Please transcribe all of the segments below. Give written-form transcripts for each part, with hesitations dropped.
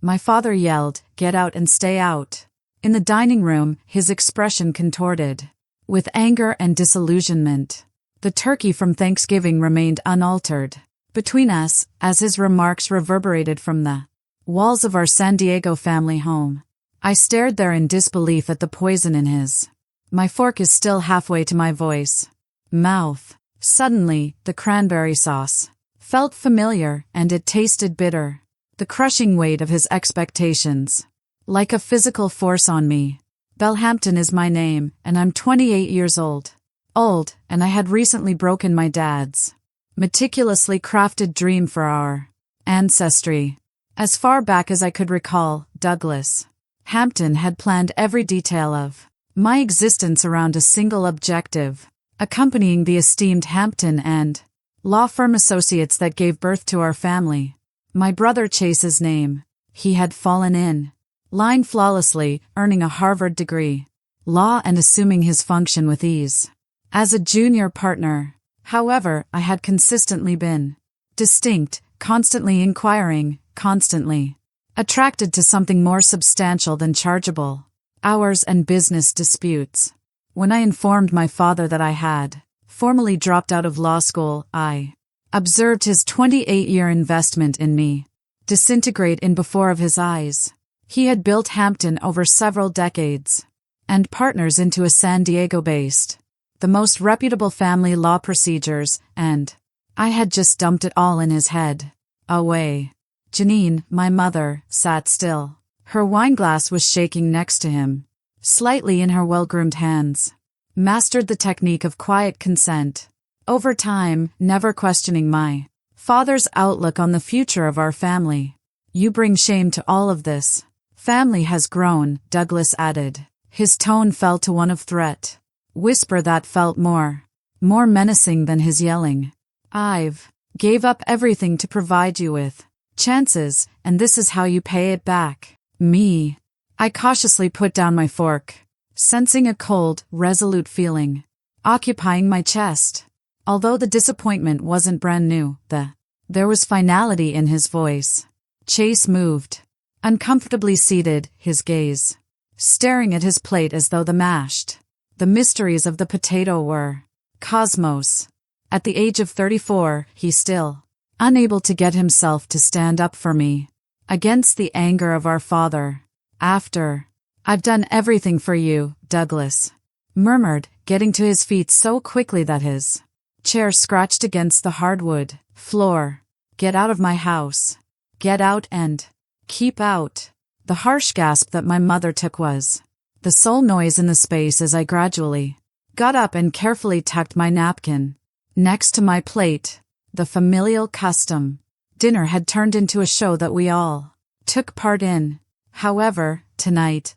My father yelled, "Get out and stay out." In the dining room, his expression contorted with anger and disillusionment. The turkey from Thanksgiving remained unaltered between us, as his remarks reverberated from the walls of our San Diego family home. I stared there in disbelief at the poison in his. My fork is still halfway to my mouth. Suddenly, the cranberry sauce felt familiar, and it tasted bitter. The crushing weight of his expectations, like a physical force on me. Belhampton is my name, and I'm 28 years old, and I had recently broken my dad's meticulously crafted dream for our ancestry. As far back as I could recall, Douglas Hampton had planned every detail of my existence around a single objective, accompanying the esteemed Hampton and law firm associates that gave birth to our family. My brother Chase's name. He had fallen in line flawlessly, earning a Harvard degree, law, and assuming his function with ease as a junior partner. However, I had consistently been distinct, constantly inquiring, constantly attracted to something more substantial than chargeable hours and business disputes. When I informed my father that I had formally dropped out of law school, I observed his 28-year investment in me disintegrate in before of his eyes. He had built Hampton over several decades and partners into a San Diego-based, the most reputable family law procedures, and I had just dumped it all in his head. Away. Janine, my mother, sat still. Her wineglass was shaking next to him, slightly in her well-groomed hands. Mastered the technique of quiet consent. Over time, never questioning my father's outlook on the future of our family. You bring shame to all of this. Family has grown, Douglas added. His tone fell to one of threat. Whisper that felt more menacing than his yelling. I've gave up everything to provide you with chances, and this is how you pay it back. Me. I cautiously put down my fork, sensing a cold, resolute feeling occupying my chest. Although the disappointment wasn't brand new, there was finality in his voice. Chase moved, uncomfortably seated, his gaze staring at his plate as though the mysteries of the potato were cosmos. At the age of 34, he still unable to get himself to stand up for me against the anger of our father. I've done everything for you, Douglas murmured, getting to his feet so quickly that his chair scratched against the hardwood floor. Get out of my house. Get out and keep out. The harsh gasp that my mother took was the sole noise in the space as I gradually got up and carefully tucked my napkin next to my plate. The familial custom. Dinner had turned into a show that we all took part in. However, tonight,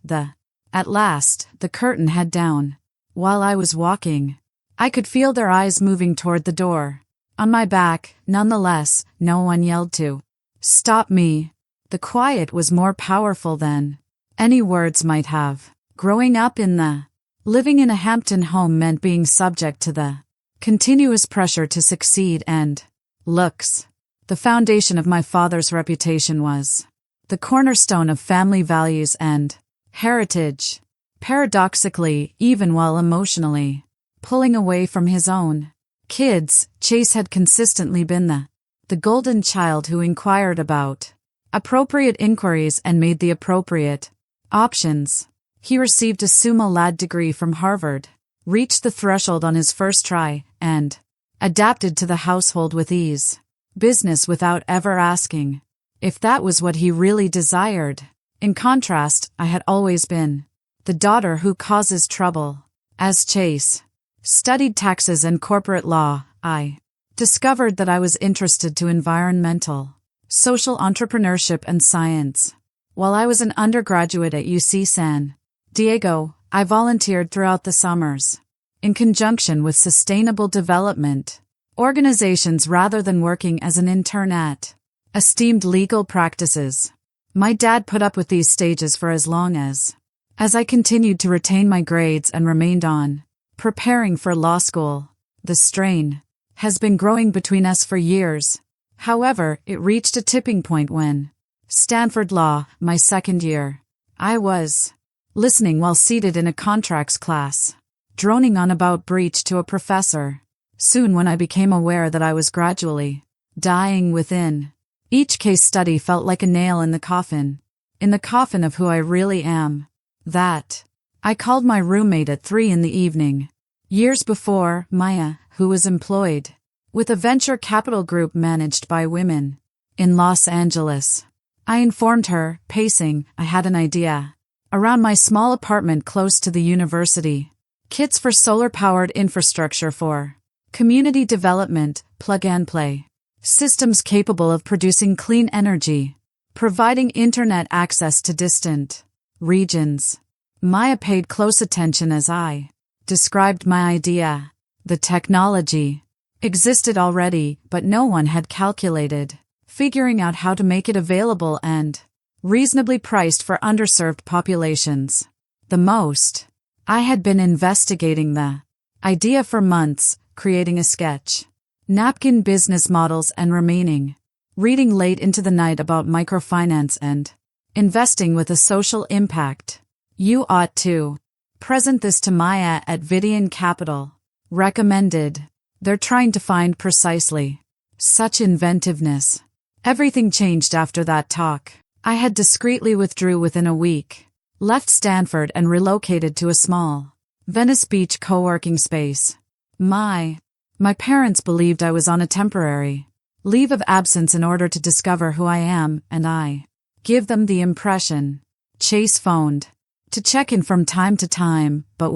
at last, the curtain had down. While I was walking, I could feel their eyes moving toward the door. On my back, nonetheless, no one yelled to stop me. The quiet was more powerful than any words might have. Growing up living in a Hampton home meant being subject to the continuous pressure to succeed and looks. The foundation of my father's reputation was the cornerstone of family values and heritage. Paradoxically, even while emotionally pulling away from his own kids, Chase had consistently been the golden child who inquired about appropriate inquiries and made the appropriate options. He received a summa laude degree from Harvard, reached the threshold on his first try, and adapted to the household with ease. Business without ever asking if that was what he really desired. In contrast, I had always been the daughter who causes trouble. As Chase studied taxes and corporate law, I discovered that I was interested to environmental, social entrepreneurship and science. While I was an undergraduate at UC San Diego, I volunteered throughout the summers, in conjunction with sustainable development organizations rather than working as an intern at esteemed legal practices. My dad put up with these stages for as long as I continued to retain my grades and remained on, preparing for law school. The strain has been growing between us for years. However, it reached a tipping point when Stanford Law, my second year. I was listening while seated in a contracts class, droning on about breach to a professor. Soon when I became aware that I was gradually dying within. Each case study felt like a nail in the coffin of who I really am. That. I called my roommate at 3 in the evening. Years before, Maya, who was employed with a venture capital group managed by women in Los Angeles. I informed her, pacing, I had an idea. Around my small apartment close to the university. Kits for solar-powered infrastructure for community development, plug and play. Systems capable of producing clean energy. Providing internet access to distant regions. Maya paid close attention as I described my idea. The technology existed already, but no one had calculated figuring out how to make it available and reasonably priced for underserved populations. The most. I had been investigating the idea for months, creating a sketch, napkin business models and reading late into the night about microfinance and investing with a social impact. You ought to present this to Maya at Vidian Capital. Recommended. They're trying to find precisely such inventiveness. Everything changed after that talk. I had discreetly withdrew within a week, left Stanford and relocated to a small Venice Beach co-working space. My parents believed I was on a temporary leave of absence in order to discover who I am, and I give them the impression. Chase phoned to check in from time to time, but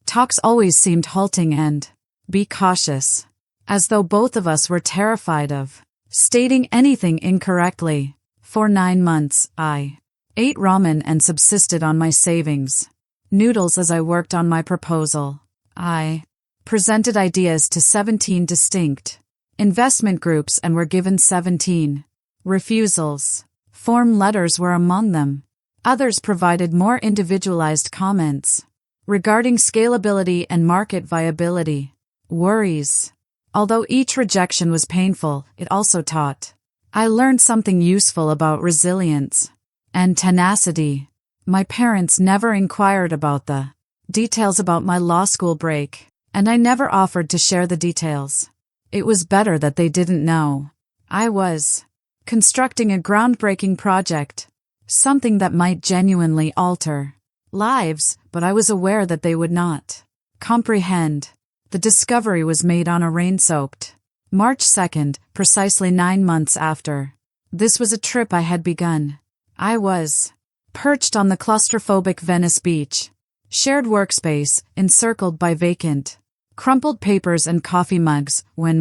talks always seemed halting and be cautious, as though both of us were terrified of stating anything incorrectly. For 9 months, I ate ramen and subsisted on my savings. Noodles as I worked on my proposal. I presented ideas to 17 distinct investment groups and were given 17 refusals. Form letters were among them. Others provided more individualized comments regarding scalability and market viability. Worries. Although each rejection was painful, it also taught. I learned something useful about resilience and tenacity. My parents never inquired about the details about my law school break, and I never offered to share the details. It was better that they didn't know. I was constructing a groundbreaking project, something that might genuinely alter lives, but I was aware that they would not comprehend. The discovery was made on a rain-soaked March 2nd, precisely 9 months after. This was a trip I had begun. I was perched on the claustrophobic Venice Beach, shared workspace, encircled by vacant, crumpled papers and coffee mugs, when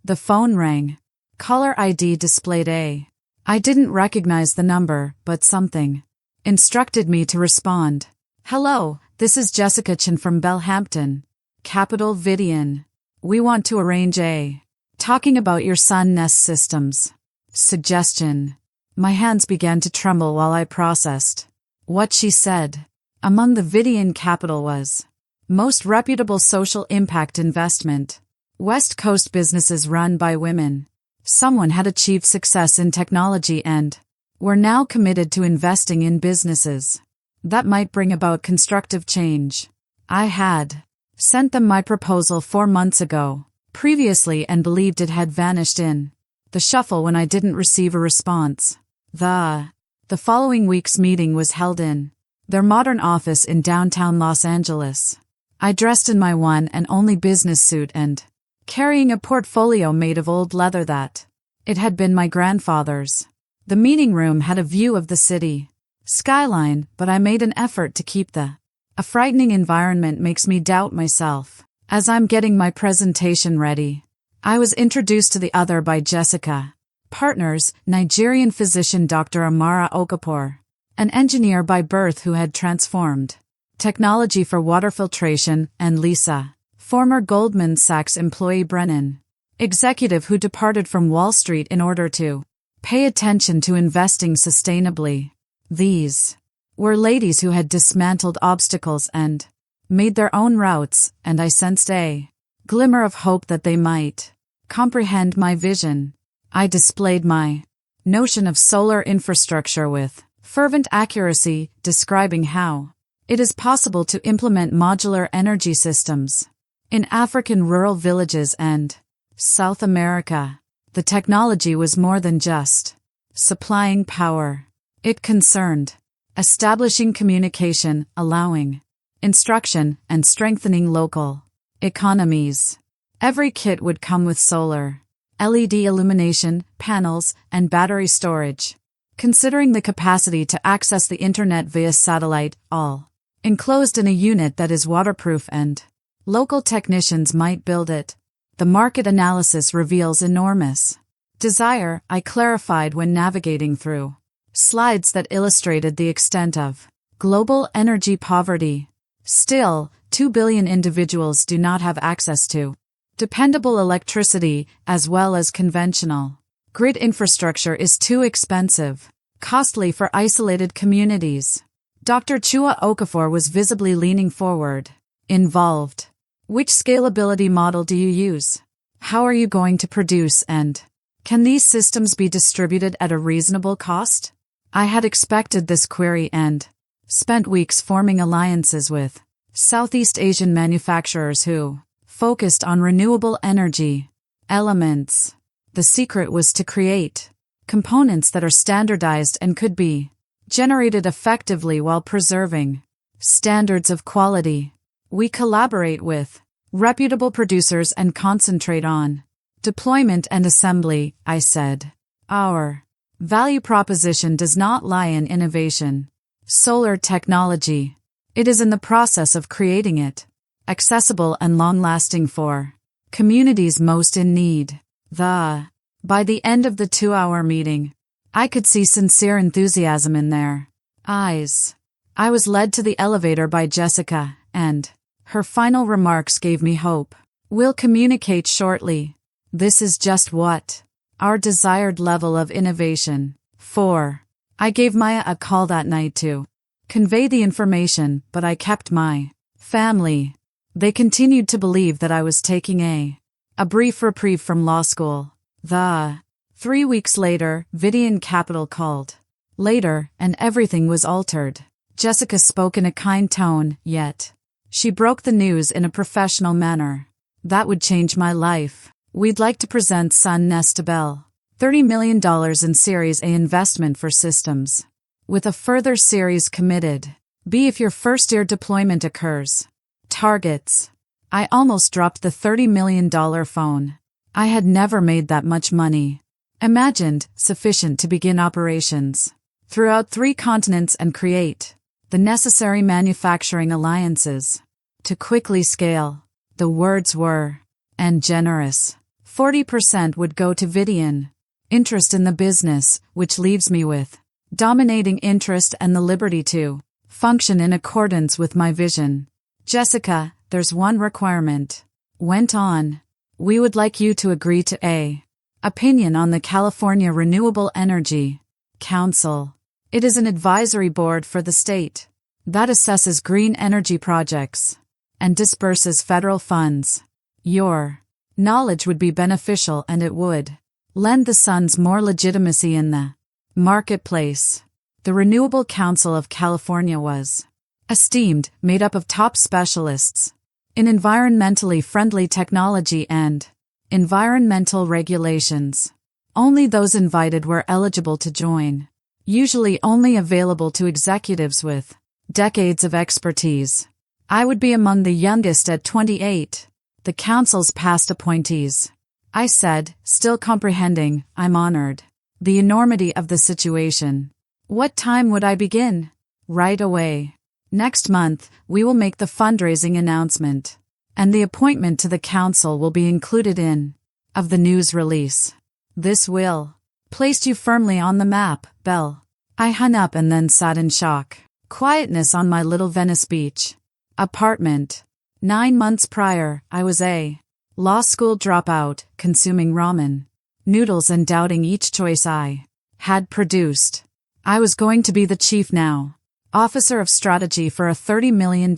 the phone rang. Caller ID displayed I didn't recognize the number, but something instructed me to respond. Hello, this is Jessica Chen from Bellhampton, Capital Vidian. We want to arrange talking about your son Nest Systems suggestion. My hands began to tremble while I processed what she said. Among the Vidian Capital was most reputable social impact investment. West Coast businesses run by women. Someone had achieved success in technology and were now committed to investing in businesses that might bring about constructive change. I had sent them my proposal 4 months ago, previously, and believed it had vanished in the shuffle when I didn't receive a response. The following week's meeting was held in their modern office in downtown Los Angeles. I dressed in my one and only business suit and carrying a portfolio made of old leather that it had been my grandfather's. The meeting room had a view of the city skyline, but I made an effort to keep a frightening environment makes me doubt myself. As I'm getting my presentation ready, I was introduced to the other by Jessica. Partners, Nigerian physician Dr. Amara Okafor, an engineer by birth who had transformed technology for water filtration, and Lisa, former Goldman Sachs employee Brennan, executive who departed from Wall Street in order to pay attention to investing sustainably. These were ladies who had dismantled obstacles and made their own routes, and I sensed a glimmer of hope that they might comprehend my vision. I displayed my notion of solar infrastructure with fervent accuracy, describing how it is possible to implement modular energy systems in African rural villages and South America. The technology was more than just supplying power. It concerned establishing communication, allowing instruction, and strengthening local economies. Every kit would come with solar, LED illumination, panels, and battery storage. Considering the capacity to access the internet via satellite, all enclosed in a unit that is waterproof and local technicians might build it. The market analysis reveals enormous desire, I clarified when navigating through slides that illustrated the extent of global energy poverty. Still, 2 billion individuals do not have access to dependable electricity as well as conventional grid infrastructure is too expensive, costly for isolated communities. Dr. Chua Okafor was visibly leaning forward, involved. Which scalability model do you use? How are you going to produce and can these systems be distributed at a reasonable cost? I had expected this query and spent weeks forming alliances with Southeast Asian manufacturers who focused on renewable energy elements. The secret was to create components that are standardized and could be generated effectively while preserving standards of quality. We collaborate with reputable producers and concentrate on deployment and assembly, I said. Our value proposition does not lie in innovation, solar technology. It is in the process of creating it accessible and long-lasting for communities most in need. By the end of the 2-hour meeting, I could see sincere enthusiasm in their eyes. I was led to the elevator by Jessica, and her final remarks gave me hope. We'll communicate shortly. This is just what our desired level of innovation. 4. I gave Maya a call that night to convey the information, but I kept my family. They continued to believe that I was taking a brief reprieve from law school. 3 weeks later, Vidian Capital called. Later, and everything was altered. Jessica spoke in a kind tone, yet she broke the news in a professional manner. That would change my life. We'd like to present Sun Nestabel. $30 million in Series A investment for systems, with a further series committed. B if your first-year deployment occurs. Targets. I almost dropped the $30 million phone. I had never made that much money. Imagined, sufficient to begin operations throughout 3 continents and create the necessary manufacturing alliances to quickly scale. The words were, and generous. 40% would go to Vidian. Interest in the business, which leaves me with dominating interest and the liberty to function in accordance with my vision. Jessica, there's one requirement. Went on. We would like you to agree to a opinion on the California Renewable Energy Council. It is an advisory board for the state that assesses green energy projects and disperses federal funds. Your knowledge would be beneficial and it would lend the Suns more legitimacy in the marketplace. The Renewable Council of California was esteemed, made up of top specialists in environmentally friendly technology and environmental regulations. Only those invited were eligible to join, usually only available to executives with decades of expertise. I would be among the youngest at 28, the council's past appointees. I said, still comprehending, I'm honored. The enormity of the situation. What time would I begin? Right away. Next month, we will make the fundraising announcement, and the appointment to the council will be included in of the news release. This will placed you firmly on the map, Belle. I hung up and then sat in shock. Quietness on my little Venice Beach apartment. 9 months prior, I was a law school dropout, consuming ramen noodles and doubting each choice I had produced. I was going to be the chief now. Officer of strategy for a $30 million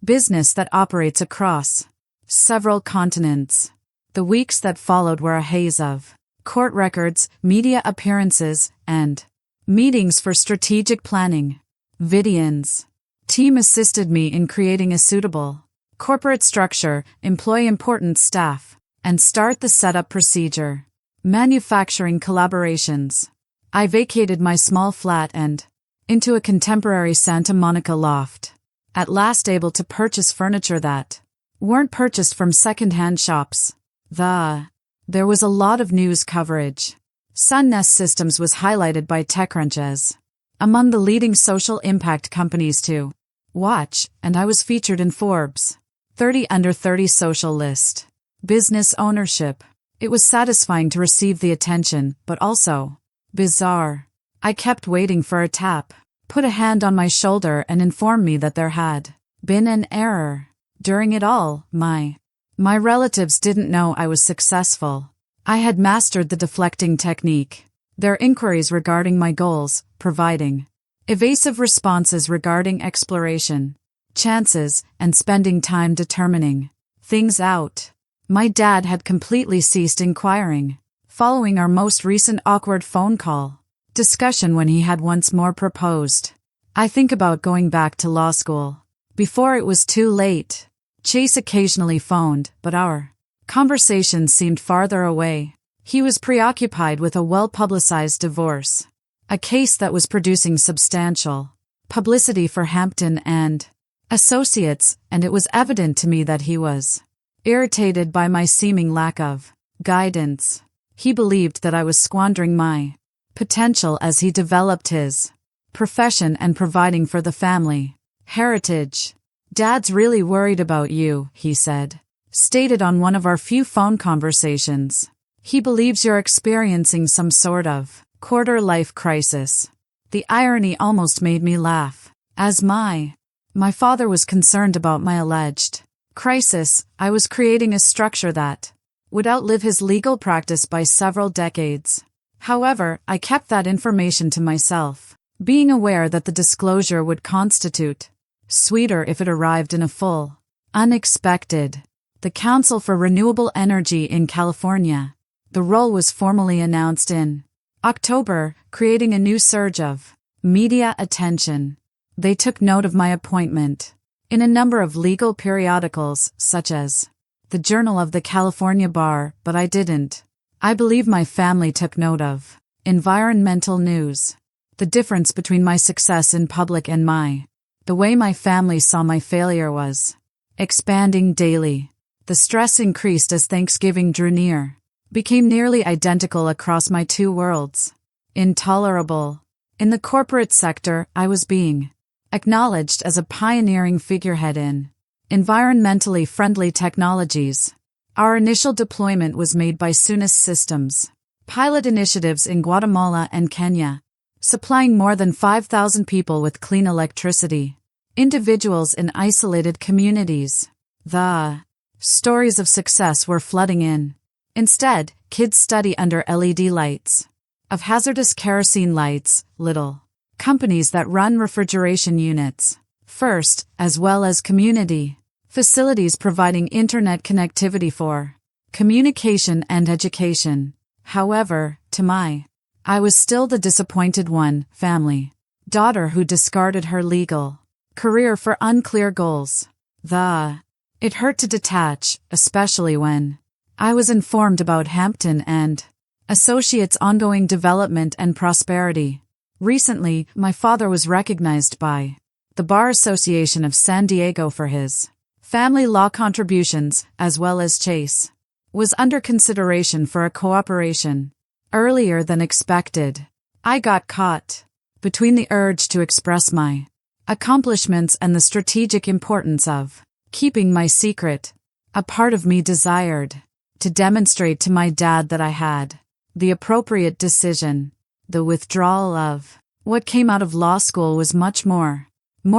business that operates across several continents. The weeks that followed were a haze of court records, media appearances, and meetings for strategic planning. Vidian's team assisted me in creating a suitable corporate structure, employ important staff, and start the setup procedure. Manufacturing collaborations. I vacated my small flat and into a contemporary Santa Monica loft. At last able to purchase furniture that weren't purchased from second-hand shops. There was a lot of news coverage. Sunnest Systems was highlighted by TechCrunch as among the leading social impact companies to watch, and I was featured in Forbes' 30 Under 30 social list. Business ownership. It was satisfying to receive the attention, but also bizarre. I kept waiting for a tap, put a hand on my shoulder and informed me that there had been an error. During it all, my relatives didn't know I was successful. I had mastered the deflecting technique. Their inquiries regarding my goals, providing evasive responses regarding exploration, chances, and spending time determining things out. My dad had completely ceased inquiring, following our most recent awkward phone call discussion when he had once more proposed. I think about going back to law school before it was too late. Chase occasionally phoned, but our conversation seemed farther away. He was preoccupied with a well-publicized divorce, a case that was producing substantial publicity for Hampton and Associates, and it was evident to me that he was irritated by my seeming lack of guidance. He believed that I was squandering my potential as he developed his profession and providing for the family heritage. "Dad's really worried about you," he said, stated on one of our few phone conversations. "He believes you're experiencing some sort of quarter-life crisis." The irony almost made me laugh. As my father was concerned about my alleged crisis, I was creating a structure that would outlive his legal practice by several decades. However, I kept that information to myself, being aware that the disclosure would constitute sweeter if it arrived in a full, unexpected. The Council for Renewable Energy in California. The role was formally announced in October, creating a new surge of media attention. They took note of my appointment in a number of legal periodicals, such as the Journal of the California Bar, but I didn't. I believe my family took note of environmental news. The difference between my success in public and the way my family saw my failure was expanding daily. The stress increased as Thanksgiving drew near, became nearly identical across my two worlds. Intolerable. In the corporate sector, I was being acknowledged as a pioneering figurehead in environmentally friendly technologies. Our initial deployment was made by Sunnest Systems. Pilot initiatives in Guatemala and Kenya, supplying more than 5,000 people with clean electricity. Individuals in isolated communities. The stories of success were flooding in. Instead, kids study under LED lights. Of hazardous kerosene lights, little companies that run refrigeration units. First, as well as community facilities providing internet connectivity for communication and education. However, I was still the disappointed one, family daughter who discarded her legal career for unclear goals. It hurt to detach, especially when I was informed about Hampton and Associates' ongoing development and prosperity. Recently, my father was recognized by the Bar Association of San Diego for his family law contributions, as well as Chase was under consideration for a cooperation. Earlier than expected, I got caught between the urge to express my accomplishments and the strategic importance of keeping my secret. A part of me desired to demonstrate to my dad that I had the appropriate decision. The withdrawal of what came out of law school was much more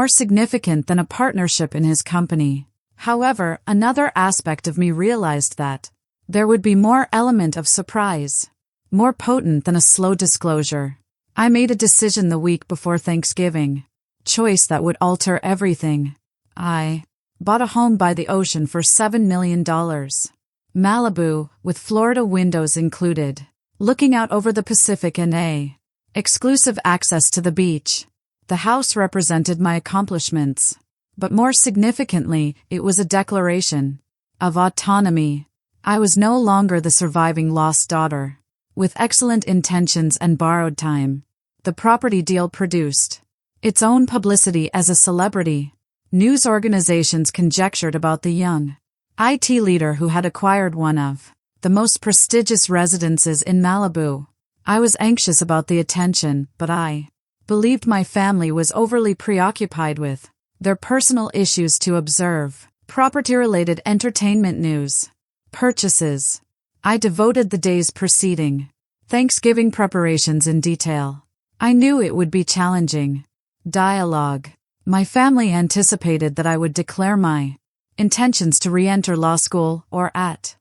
significant than a partnership in his company. However, another aspect of me realized that there would be more element of surprise, more potent than a slow disclosure. I made a decision the week before Thanksgiving, choice that would alter everything. I bought a home by the ocean for $7 million. Malibu, with Florida windows included. looking out over the Pacific and exclusive access to the beach. The house represented my accomplishments. But more significantly, it was a declaration of autonomy. I was no longer the surviving lost daughter. With excellent intentions and borrowed time, the property deal produced its own publicity as a celebrity. News organizations conjectured about the young IT leader who had acquired one of the most prestigious residences in Malibu. I was anxious about the attention, but I believed my family was overly preoccupied with their personal issues to observe property-related entertainment news. Purchases. I devoted the days preceding Thanksgiving preparations in detail. I knew it would be challenging. Dialogue. My family anticipated that I would declare my intentions to re-enter law school or at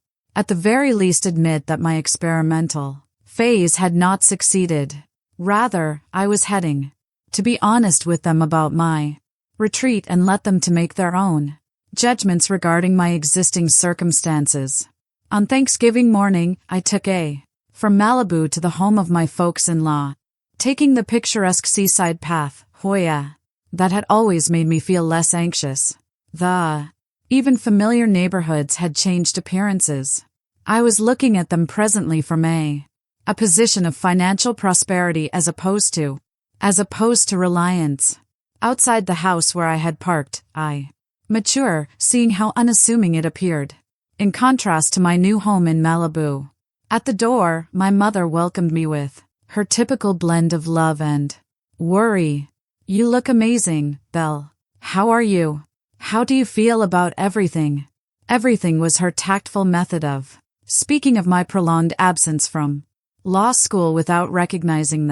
the very least admit that my experimental phase had not succeeded. Rather, I was heading to be honest with them about my retreat and let them to make their own judgments regarding my existing circumstances. On Thanksgiving morning, I took from Malibu to the home of my folks-in-law, taking the picturesque seaside path, Hoya, that had always made me feel less anxious. Even familiar neighborhoods had changed appearances. I was looking at them presently from a position of financial prosperity as opposed to reliance. Outside the house where I had parked, I mature, seeing how unassuming it appeared, in contrast to my new home in Malibu. At the door, my mother welcomed me with her typical blend of love and worry. "You look amazing, Belle. How are you? How do you feel about everything?" Everything was her tactful method of speaking of my prolonged absence from law school without recognizing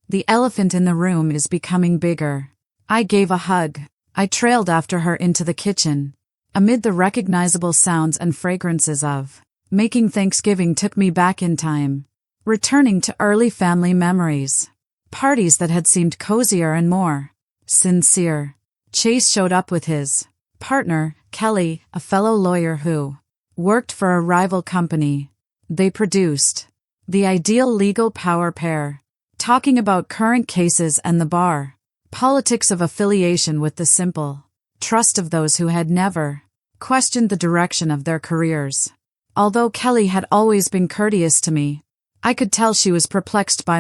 the elephant in the room is becoming bigger. I gave a hug. I trailed after her into the kitchen. Amid the recognizable sounds and fragrances of making Thanksgiving took me back in time, returning to early family memories. Parties that had seemed cozier and more sincere. Chase showed up with his partner, Kelly, a fellow lawyer who worked for a rival company. They produced the ideal legal power pair, talking about current cases and the bar politics of affiliation with the simple trust of those who had never questioned the direction of their careers. Although Kelly had always been courteous to me, I could tell she was perplexed by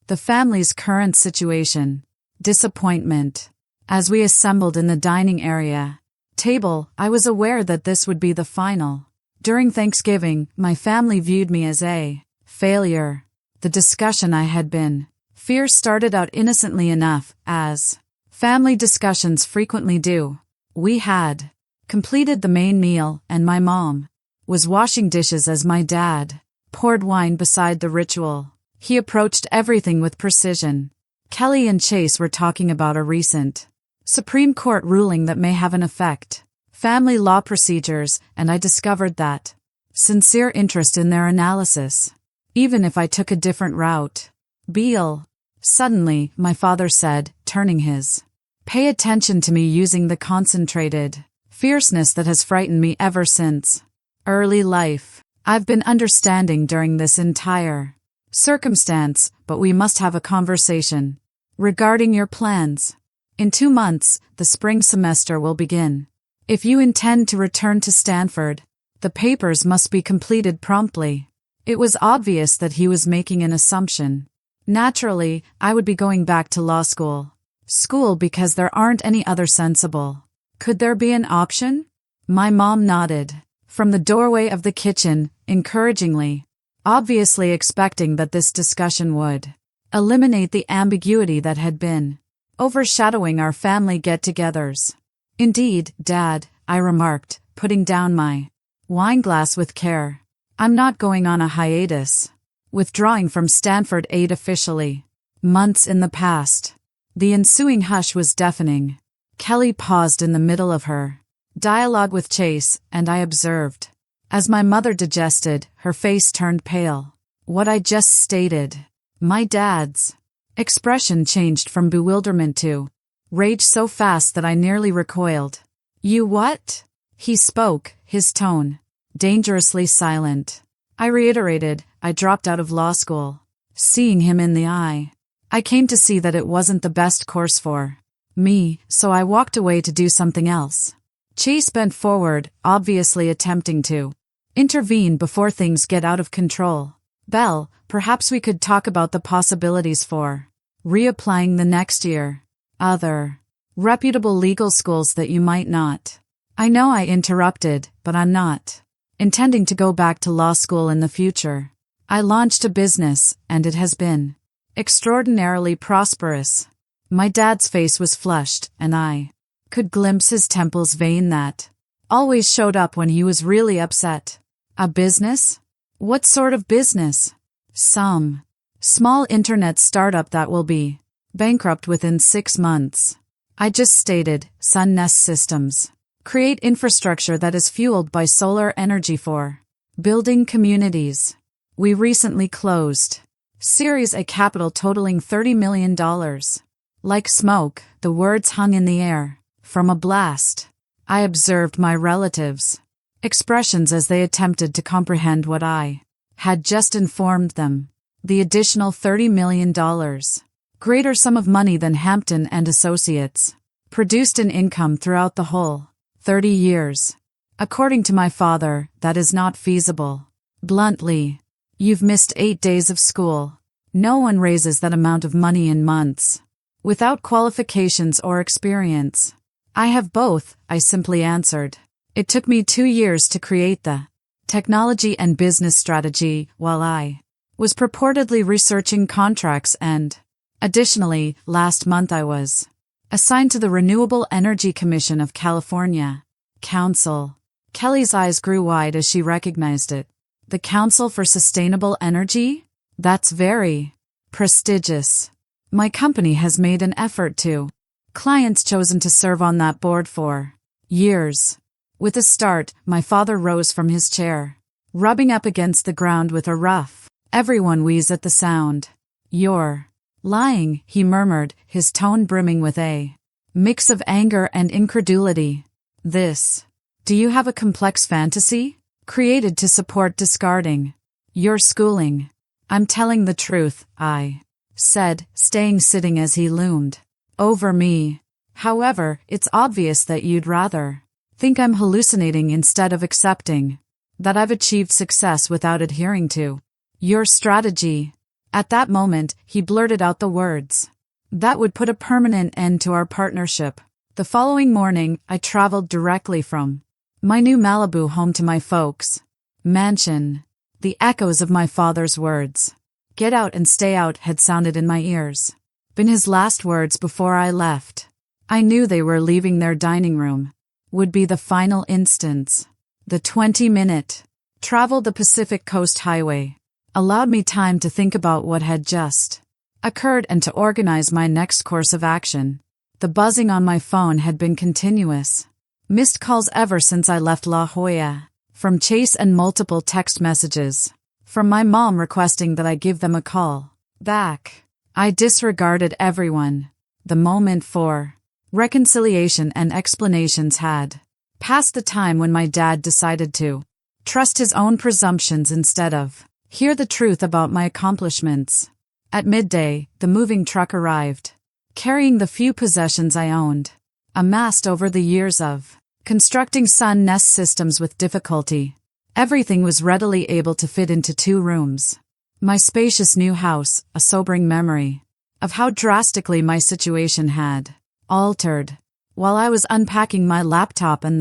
the family's current situation. Disappointment. As we assembled in the dining area table, I was aware that this would be the final. During Thanksgiving, my family viewed me as a failure. The discussion I had been fear started out innocently enough, as family discussions frequently do. We had completed the main meal, and my mom was washing dishes as my dad poured wine beside the ritual. He approached everything with precision. Kelly and Chase were talking about a recent Supreme Court ruling that may have an effect. Family law procedures, and I discovered that sincere interest in their analysis, even if I took a different route. "Beale." Suddenly, my father said, turning his pay attention to me using the concentrated fierceness that has frightened me ever since early life. "I've been understanding during this entire circumstance, but we must have a conversation regarding your plans. In 2 months, the spring semester will begin. If you intend to return to Stanford, the papers must be completed promptly." It was obvious that he was making an assumption. Naturally, I would be going back to law school. School because there aren't any other sensible. Could there be an option? My mom nodded from the doorway of the kitchen, encouragingly, obviously expecting that this discussion would eliminate the ambiguity that had been overshadowing our family get-togethers. "Indeed, Dad," I remarked, putting down my wineglass with care. "I'm not going on a hiatus. Withdrawing from Stanford aid officially. Months in the past." The ensuing hush was deafening. Kelly paused in the middle of her dialogue with Chase, and I observed. As my mother digested, her face turned pale. What I just stated. My dad's expression changed from bewilderment to rage so fast that I nearly recoiled. "You what?" He spoke, his tone dangerously silent. I reiterated, I dropped out of law school. Seeing him in the eye, I came to see that it wasn't the best course for me, so I walked away to do something else. Chase bent forward, obviously attempting to intervene before things get out of control. Belle, perhaps we could talk about the possibilities for reapplying the next year. Other reputable legal schools that you might not. I know I interrupted, but I'm not intending to go back to law school in the future. I launched a business, and it has been extraordinarily prosperous. My dad's face was flushed, and I could glimpse his temples vein that always showed up when he was really upset. A business? What sort of business? Some small internet startup that will be bankrupt within 6 months. I just stated, Sun Nest Systems. Create infrastructure that is fueled by solar energy for building communities. We recently closed Series A capital totaling $30 million. Like smoke, the words hung in the air. From a blast. I observed my relatives' expressions as they attempted to comprehend what I had just informed them. The additional $30 million, greater sum of money than Hampton and Associates, produced in income throughout the whole 30 years. According to my father, that is not feasible. Bluntly, you've missed 8 days of school. No one raises that amount of money in months without qualifications or experience. I have both, I simply answered. It took me 2 years to create the technology and business strategy while I was purportedly researching contracts and, additionally, last month I was assigned to the Renewable Energy Commission of California. Council. Kelly's eyes grew wide as she recognized it. The Council for Sustainable Energy? That's very prestigious. My company has made an effort to clients chosen to serve on that board for years. With a start, my father rose from his chair, rubbing up against the ground with a rough. Everyone wheezed at the sound. You're lying, he murmured, his tone brimming with a mix of anger and incredulity. This. Do you have a complex fantasy? Created to support discarding your schooling. I'm telling the truth, I said, staying sitting as he loomed over me. However, it's obvious that you'd rather think I'm hallucinating instead of accepting that I've achieved success without adhering to your strategy. At that moment, he blurted out the words that would put a permanent end to our partnership. The following morning, I traveled directly from my new Malibu home to my folks' mansion. The echoes of my father's words, "Get out and stay out," had sounded in my ears. Been his last words before I left. I knew they were leaving their dining room. Would be the final instance. The 20-minute travel the Pacific Coast Highway allowed me time to think about what had just occurred and to organize my next course of action. The buzzing on my phone had been continuous. Missed calls ever since I left La Jolla. From Chase and multiple text messages. From my mom requesting that I give them a call back. I disregarded everyone. The moment for reconciliation and explanations had passed the time when my dad decided to trust his own presumptions instead of hear the truth about my accomplishments. At midday, the moving truck arrived, carrying the few possessions I owned, amassed over the years of constructing Sun Nest Systems with difficulty. Everything was readily able to fit into 2 rooms. My spacious new house, a sobering memory of how drastically my situation had altered. While I was unpacking my laptop and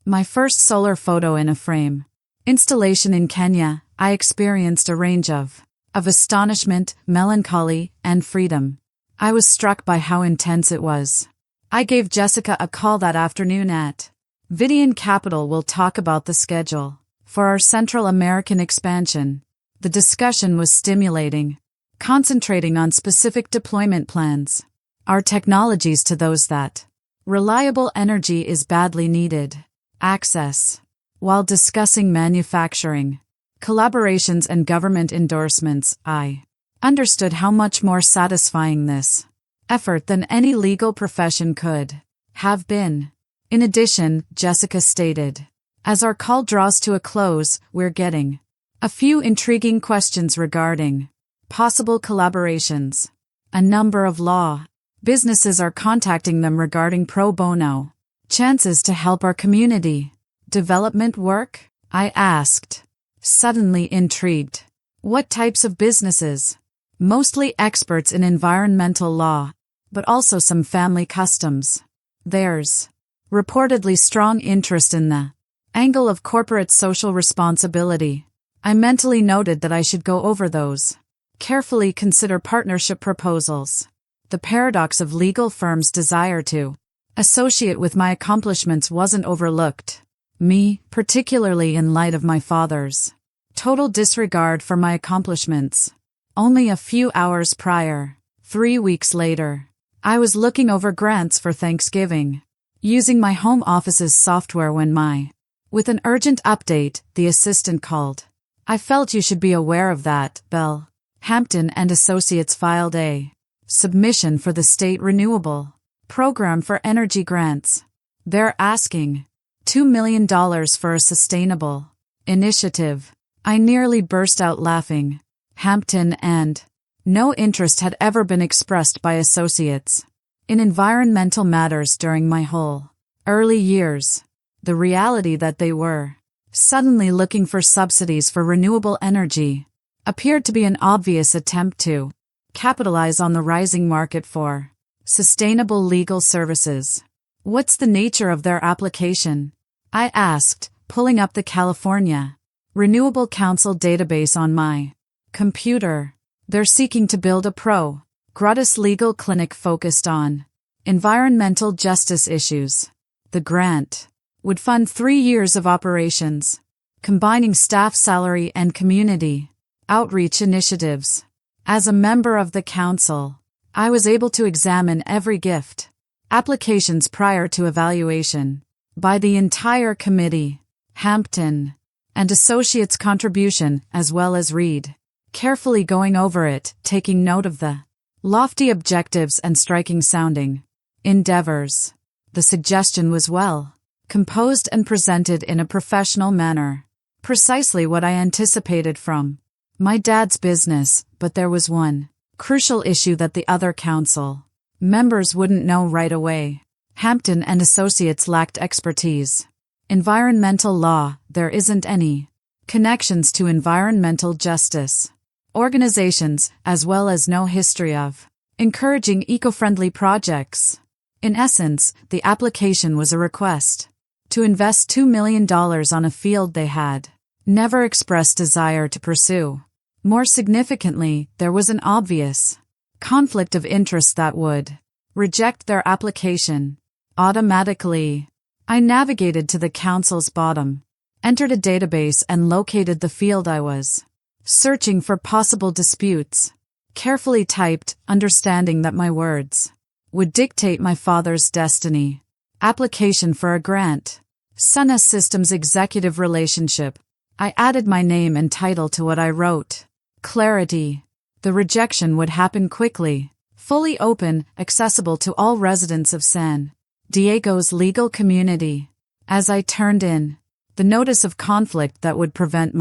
my first solar photo in a frame installation in Kenya, I experienced a range of astonishment, melancholy, and freedom. I was struck by how intense it was. I gave Jessica a call that afternoon at Vidian Capital. Will talk about the schedule for our Central American expansion. The discussion was stimulating, concentrating on specific deployment plans, our technologies to those that reliable energy is badly needed, access, while discussing manufacturing, collaborations and government endorsements. I understood how much more satisfying this effort than any legal profession could have been. In addition, Jessica stated, as our call draws to a close, we're getting A few intriguing questions regarding possible collaborations. A number of law businesses are contacting them regarding pro bono chances to help our community development work, I asked, suddenly intrigued. What types of businesses? Mostly experts in environmental law, but also some family customs. There's reportedly strong interest in the angle of corporate social responsibility. I mentally noted that I should go over those. Carefully consider partnership proposals. The paradox of legal firms' desire to associate with my accomplishments wasn't overlooked. Me, particularly in light of my father's total disregard for my accomplishments. Only a few hours prior, 3 weeks later, I was looking over grants for Thanksgiving, using my home office's software when with an urgent update, the assistant called. I felt you should be aware of that, Bell. Hampton and Associates filed a submission for the state renewable program for energy grants. They're asking $2 million for a sustainable initiative. I nearly burst out laughing. Hampton and no interest had ever been expressed by Associates in environmental matters during my whole early years. The reality that they were suddenly looking for subsidies for renewable energy appeared to be an obvious attempt to capitalize on the rising market for sustainable legal services. What's the nature of their application? I asked, pulling up the California Renewable Council database on my computer. They're seeking to build a gratis legal clinic focused on environmental justice issues. The grant would fund 3 years of operations, combining staff salary and community outreach initiatives. As a member of the council, I was able to examine every gift applications prior to evaluation by the entire committee, Hampton and Associates' contribution, as well as read carefully, going over it, taking note of the lofty objectives and striking sounding endeavors. The suggestion was well composed and presented in a professional manner. Precisely what I anticipated from my dad's business, but there was one crucial issue that the other council members wouldn't know right away. Hampton and Associates lacked expertise. Environmental law, there isn't any connections to environmental justice organizations, as well as no history of encouraging eco-friendly projects. In essence, the application was a request to invest $2 million on a field they had never expressed desire to pursue. More significantly, there was an obvious conflict of interest that would reject their application automatically. I navigated to the council's bottom, entered a database and located the field I was searching for possible disputes. Carefully typed, understanding that my words would dictate my father's destiny. Application for a grant. Sunna Systems Executive Relationship. I added my name and title to what I wrote. Clarity. The rejection would happen quickly. Fully open, accessible to all residents of San Diego's legal community. As I turned in the notice of conflict that would prevent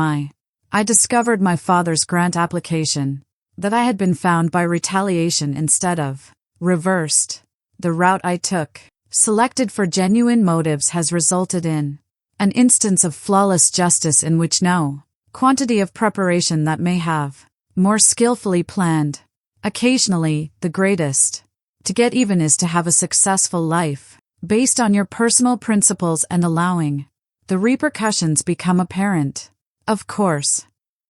I discovered my father's grant application, that I had been found by retaliation instead of reversed. The route I took, selected for genuine motives, has resulted in an instance of flawless justice in which no quantity of preparation that may have more skillfully planned. Occasionally, the greatest to get even is to have a successful life, based on your personal principles and allowing the repercussions become apparent. Of course,